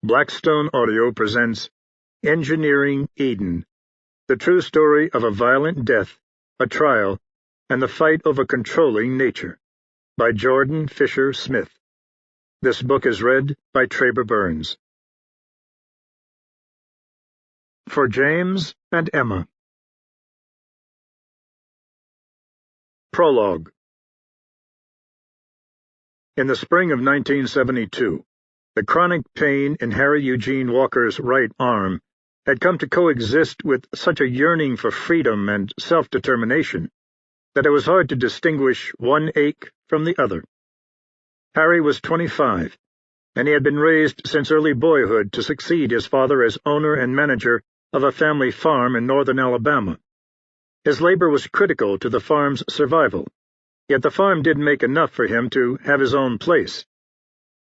Blackstone Audio presents Engineering Eden, the true story of a violent death, a trial, and the fight over controlling nature, by Jordan Fisher Smith. This book is read by Traber Burns. For James and Emma. Prologue. In the spring of 1972, the chronic pain in Harry Eugene Walker's right arm had come to coexist with such a yearning for freedom and self-determination that it was hard to distinguish one ache from the other. Harry was 25, and he had been raised since early boyhood to succeed his father as owner and manager of a family farm in northern Alabama. His labor was critical to the farm's survival, yet the farm didn't make enough for him to have his own place.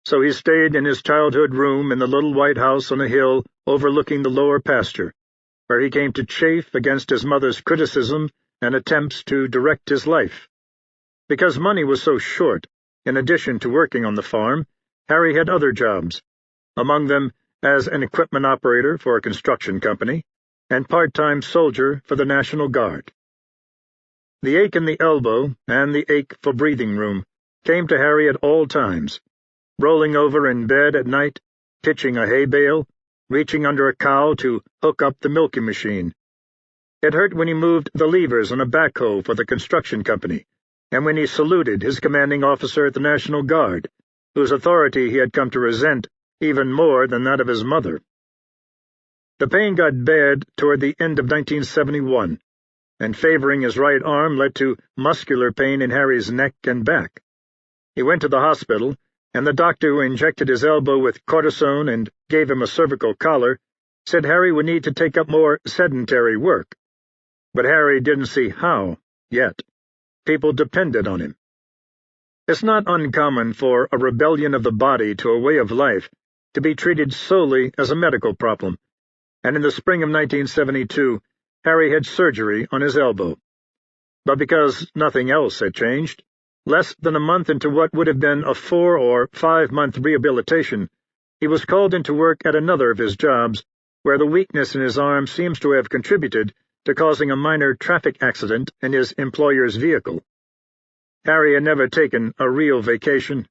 So he stayed in his childhood room in the little white house on a hill overlooking the lower pasture, where he came to chafe against his mother's criticism and attempts to direct his life. Because money was so short, in addition to working on the farm, Harry had other jobs, among them as an equipment operator for a construction company and part-time soldier for the National Guard. The ache in the elbow and the ache for breathing room came to Harry at all times, rolling over in bed at night, pitching a hay bale, reaching under a cow to hook up the milking machine. It hurt when he moved the levers on a backhoe for the construction company, and when he saluted his commanding officer at the National Guard, whose authority he had come to resent even more than that of his mother. The pain got bad toward the end of 1971, and favoring his right arm led to muscular pain in Harry's neck and back. He went to the hospital, and the doctor who injected his elbow with cortisone and gave him a cervical collar said Harry would need to take up more sedentary work. But Harry didn't see how, yet. People depended on him. It's not uncommon for a rebellion of the body to a way of life to be treated solely as a medical problem, and in the spring of 1972, Harry had surgery on his elbow. But because nothing else had changed, less than a month into what would have been a 4 or 5 month rehabilitation, he was called into work at another of his jobs, where the weakness in his arm seems to have contributed to causing a minor traffic accident in his employer's vehicle. Harry had never taken a real vacation.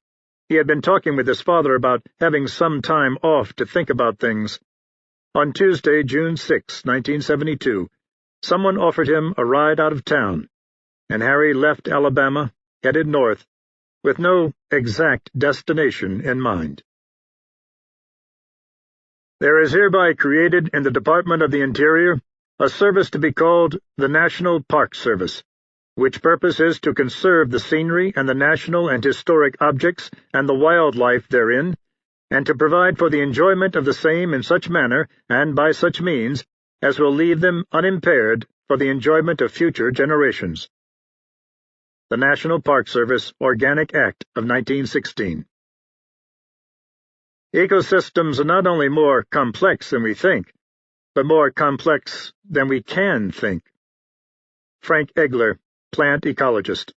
He had been talking with his father about having some time off to think about things. On Tuesday, June 6, 1972, someone offered him a ride out of town, and Harry left Alabama, headed north, with no exact destination in mind. There is hereby created in the Department of the Interior a service to be called the National Park Service, which purpose is to conserve the scenery and the national and historic objects and the wildlife therein, and to provide for the enjoyment of the same in such manner and by such means as will leave them unimpaired for the enjoyment of future generations. The National Park Service Organic Act of 1916. Ecosystems are not only more complex than we think, but more complex than we can think. Frank Egler, Plant Ecologist.